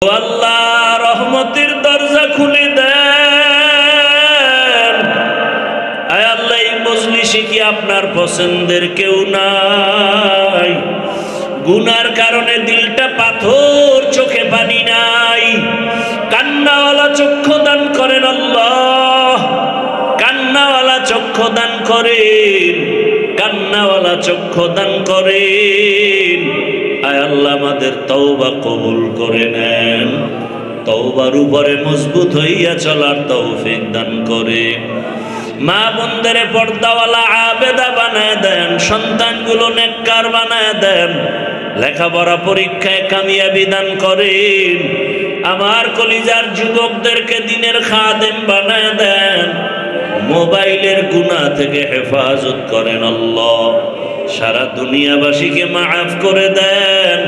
আল্লাহ রহমতের দরজা খুলে দেন। আয় আল্লাহ, এই মজলিসে কি আপনার পছন্দের কেউ নাই? গুনার কারণে দিলটা পাথর, চোখে পানি নাই, কান্নাওয়ালা চক্ষু দান করেন আল্লাহ, কান্নাওয়ালা চক্ষু দান করেন, কান্নাওয়ালা চক্ষু দান করেন। আয় আল্লাহ, আমাদের তওবা কবুল করে নেন, তওবার উপরে মজবুত হইয়া চলার তৌফিক দান করে। মা বোনদের পর্দাওয়ালা আবেদা বানায় দেন, সন্তানগুলো নেককার বানায় দেন, লেখাপড়া পরীক্ষায় কামিয়াবি দান করেন। আমার কলিজার যুবকদেরকে দিনের খাদেম বানায় দেন, মোবাইলের গুনাহ থেকে হেফাজত করেন আল্লাহ। সারা দুনিয়াবাসীকে মাফ করে দেন,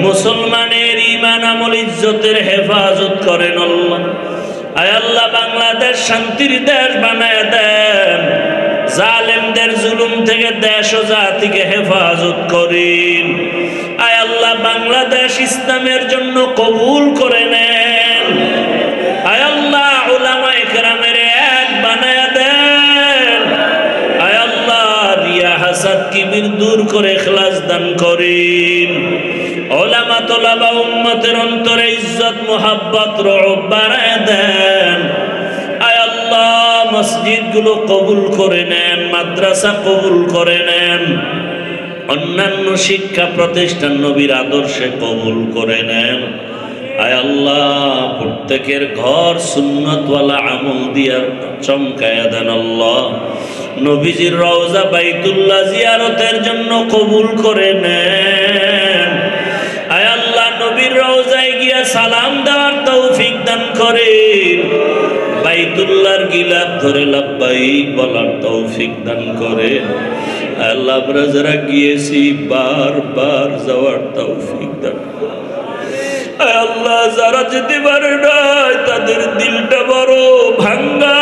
মুসলমানের ঈমান আমল ইজ্জতের হেফাজত করেন আল্লাহ। আয় আল্লাহ, বাংলাদেশ শান্তির দেশ বানায় দেন, জালেমদের জুলুম থেকে দেশ ও জাতিকে হেফাজত করেন। আয় আল্লাহ, বাংলাদেশ ইসলামের জন্য কবুল করে নেন। আয় আল্লাহ, উলামায়ে কেরামের এক বানায় দেন। আয় আল্লাহ, রিয়া হাসাদ কিবির দূর করে ইখলাস দান করেন। উলামা তোলাবা উম্মতের অন্তরে ইজ্জত মুহাব্বত রওব বাড়ায় দেন। আয় আল্লাহ, মসজিদগুলো কবুল করে নেন, মাদ্রাসা কবুল করে নেন, অন্যান্য শিক্ষা প্রতিষ্ঠান নবীর আদর্শে কবুল করে নেন। আয় আল্লাহ, প্রত্যেকের ঘর সুন্নতওয়ালা আমল দিয়া চমকায়া দেন আল্লাহ। নবীজির রওজা বাইতুল্লাহ জিয়ারতের জন্য কবুল করে নেন। আয় আল্লাহ, নবীর রওজায় গিয়া সালাম দেওয়ার তৌফিক দান করেন, বাইতুল্লাহর গিলাফ ধরে লাব্বাইক বলার তৌফিক দান করেন। আল্লাহ, আমরা যারা গিয়েছি বারবার যাওয়ার তৌফিক দান করেন। আল্লাহ, যারা যেতে পারে নাই তাদের দিলটা বড় ভাঙ্গা,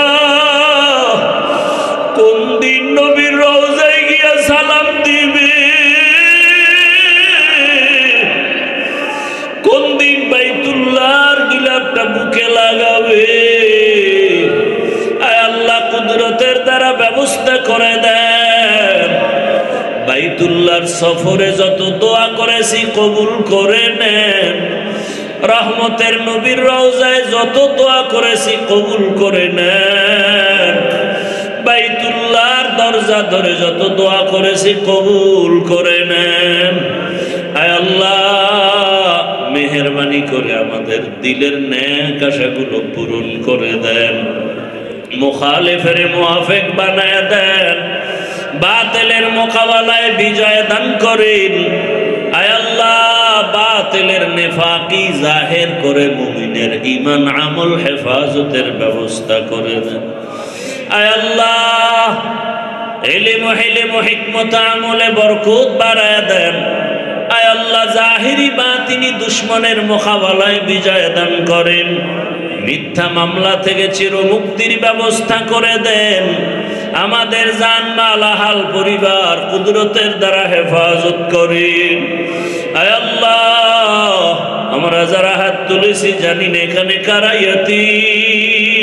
কোন দিন নবীর রওজায় গিয়া সালাম দিবে, কোন দিন বাইতুল্লাহর গিলাফটা বুকে লাগাবে। আয় আল্লাহ, কুদরতের দ্বারা ব্যবস্থা করে দেন। বাইতুল্লাহর সফরে যত দোয়া করেছি কবুল করে নেন। রহমতের নবীর রওজায় যত দোয়া করেছি কবুল করে নেন। বাইতুল্লাহর দরজা ধরে যত দোয়া করেছি কবুল করে নেন। আয় আল্লাহ, মেহেরবানি করে আমাদের দিলের নেক আশাগুলো পূরণ করে দেন, মুখালিফের মুওয়াফিক বানায় দেন, বাতিলের মোকাবেলায় বিজয় দান করেন। আয় আল্লাহ, বাতিলের নেফাকি জাহের করে মুমিনের ঈমান আমল হেফাজতের ব্যবস্থা করে দেন। আয় আল্লাহ, ইলম হিলম হিকমত আমলে বরকত বাড়ায় দেন। আয় আল্লাহ, জাহিরি বাতিনি দুশমনের মোকাবেলায় বিজয় দান করেন, মিথ্যা মামলা থেকে চিরমুক্তির ব্যবস্থা করে দেন। আমাদের জান মাল আহাল পরিবার কুদরতের দ্বারা হেফাজত করেন। আয় আল্লাহ, আমরা যারা হাত তুলেছি জানি না এখানে কারা ইয়াতীম,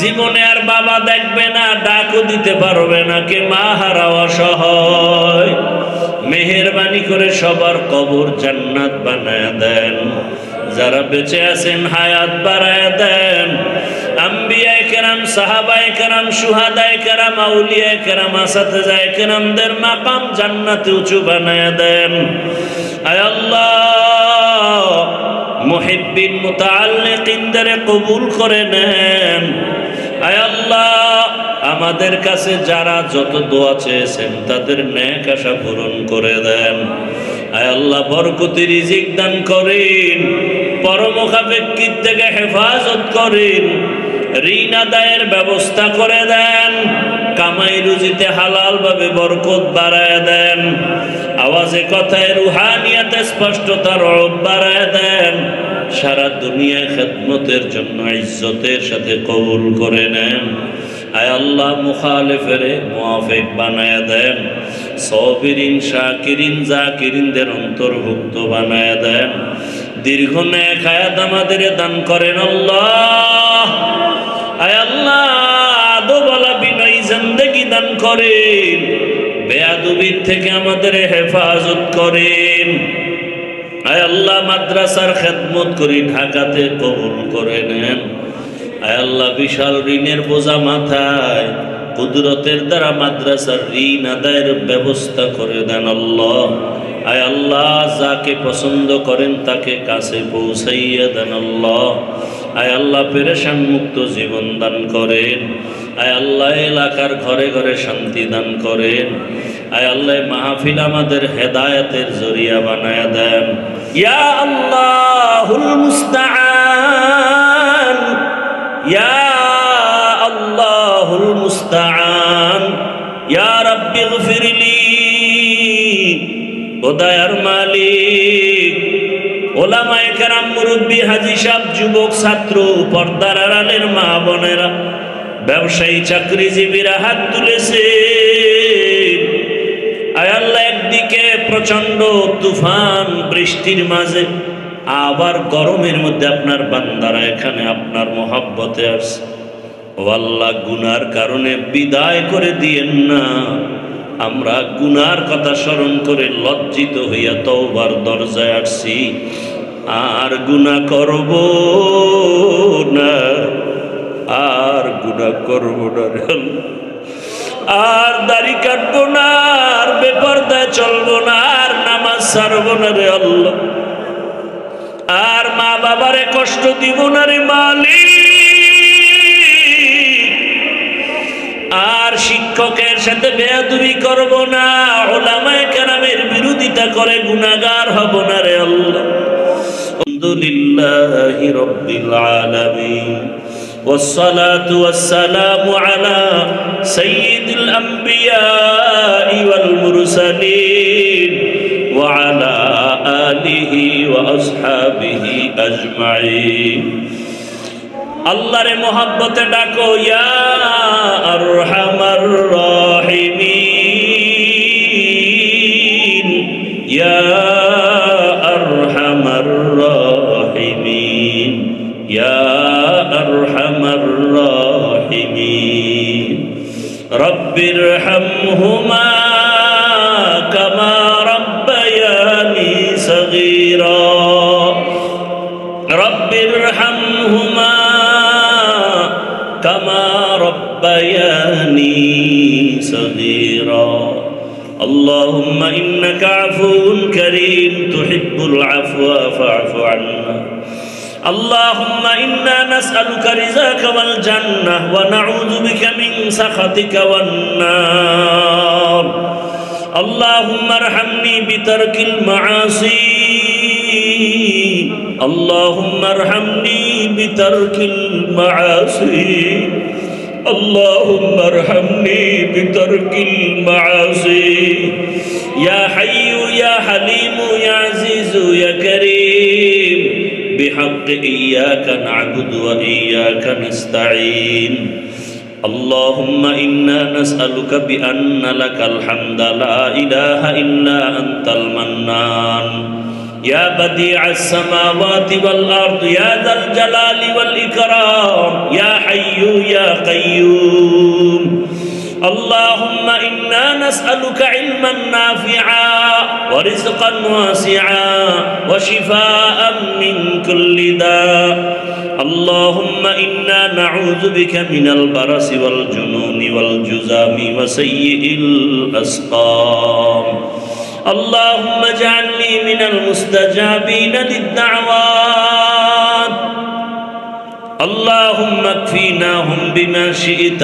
জীবনে আর বাবা দেখবে না, ডাকও দিতে পারবে না, কে মা হারাও অসহায়। মেহেরবানি করে সবার কবর জান্নাত বানায় দেন, যারা বেঁচে আছেন হায়াত বাড়ায় দেন। আম্বিয়ায়ে কেরাম, সাহাবায়ে কেরাম, শুহাদায়ে কেরাম, আউলিয়ায়ে কেরাম, আসাতিজায়ে কেরামদের মাকাম জান্নাতে উঁচু বানায় দেন। আয় আল্লাহ, মুহিব্বিন মুতাআল্লিকিনদের কবুল করে নেন। আয় আল্লাহ, আমাদের কাছে যারা যত দোয়া চেয়েছেন তাদের নেক আশা পূরণ করে দেন। আয় আল্লাহ, বরকতি রিজিক দান করেন, পরমুখাপেক্ষিত থেকে হেফাজত করেন, ঋণ আদায়ের ব্যবস্থা করে দেন, কামাই রুজিতে হালাল ভাবে বরকত বাড়ায় দেন, আওয়াজে কথায় রুহানিয়াতে স্পষ্টতা রব বাড়ায় দেন। সারা দুনিয়ায় খেদমতের জন্য ইজ্জতের সাথে কবুল করে নেন। আয় আল্লাহ, মুখালিফের মুওয়াফিক বানায় দেন, সবিরিন শাকিরিন জাকিরিনদের অন্তর্ভুক্ত বানায় দেন। দীর্ঘ নেক হায়াত আমাদের দান করেন আল্লাহ। আয় আল্লাহ আদবওয়ালা বিনয়ী জিন্দেগি দান করেন, বেয়াদবির থেকে আমাদের হেফাজত করেন। আয় আল্লাহ মাদ্রাসার খেদমত করি ঢাকাতে কবুল করে নেন। আয় আল্লাহ বিশাল ঋণের বোঝা মাথায়, কুদরতের দ্বারা মাদ্রাসার ঋণ আদায়ের ব্যবস্থা করে দেন আল্লাহ। আয় আল্লাহ যাকে পছন্দ করেন তাকে কাছে পৌঁছাইয়া দেন আল্লাহ। আয় আল্লাহ পেরেশান মুক্ত জীবন দান করেন। আয় আল্লাহ এলাকার ঘরে ঘরে শান্তি দান করেন। আয় আল্লাহ মাহফিল আমাদের হেদায়েতের জরিয়া বানায়া দেন। ইয়া আল্লাহুল মুস্তাআন, ইয়া আল্লাহুল মুস্তাআন, ইয়া রাব্বি গফিরলি। ও দয়ার মালিক, ওলামায়ে কেরাম, মুরব্বী, হাজী সাহেব, যুবক, ছাত্র, পর্দার আড়ালের মা বোনেরা, ব্যবসায়ী, চাকরিজীবীরা হাত তুলেছে। আয় আল্লাহ একদিকে প্রচন্ড তুফান বৃষ্টির মাঝে, আবার গরমের মধ্যে আপনার বান্দারা এখানে আপনার মহব্বতে আসছে। ও আল্লাহ গুনার কারণে বিদায় করে দিয়েন না। আমরা গুনার কথা স্মরণ করে লজ্জিত হইয়া তওবার দরজায় আসছি। আর গুনাহ করব না, আর গুনাহ করব না রে আল্লাহ। আর দাড়ি কাটবো না, আর বেপরদায় চলবো না, আর নামাজ ছাড়বো না রে আল্লাহ। আর মা বাবারে কষ্ট দিব না রে মালিক। আর শিক্ষকের সাথে বেয়াদবি করব না, উলামায়ে কেরামের বিরোধিতা করে গুনাহগার হব না রে আল্লাহ। আলহামদুলিল্লাহি রাব্বিল আলামিন, والصلاة والسلام على سيد الأنبياء والمرسلين وعلى آله وأصحابه أجمعين. আল্লাহর মোহাব্বতে ডাকো, ইয়া আরহামার রাহিমিন, ইয়া আরহামার রাহিমিন, ইয়া আরহামার রাহিমিন। রব্বিরহামহুমা কামা রাব্বায়ানি সগীরা, রব্বিরহামহুমা কামা রাব্বায়ানি সগীরা। আল্লাহুম্মা ইন্নাকা আফুউন কারীম তুহিব্বুল আফওয়া ফা'ফু আন্না। اللهم إنا نسألك رزاك والجنة ونعوذ بك من سخطك والنار. اللهم ارحمني بترك المعاصي، اللهم ارحمني بترك المعاصي، اللهم ارحمني بترك المعاصي. يا حي يا حليم يا عزيز يا كريم، بحق إياك نعبد وإياك نستعين. اللهم إنا نسألك بأن لك الحمد لا إله إلا أنت المنان، يا بديع السماوات والأرض، يا ذا الجلال والإكرام، يا حي يا قيوم. اللهم إنا نسألك علما نافعا ورزقا واسعا وشفاء من كل داء. اللهم إنا نعوذ بك من البرص والجنون والجذام وسيء الأسقام. اللهم اجعلني من المستجابين للدعوات. اللهم اكفيناهم بما شئت.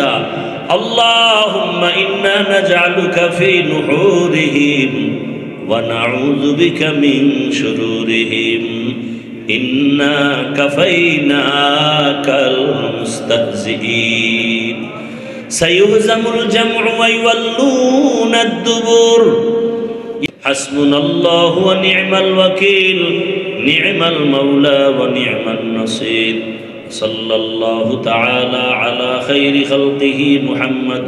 اللهم إنا نجعلك في نحورهم ونعوذ بك من شرورهم. إنا كفيناك المستهزئين. سيهزم الجمع ويولون الدبر. حسبنا الله ونعم الوكيل، نعم المولى ونعم النصير. صلى الله تعالى على خير خلقه محمد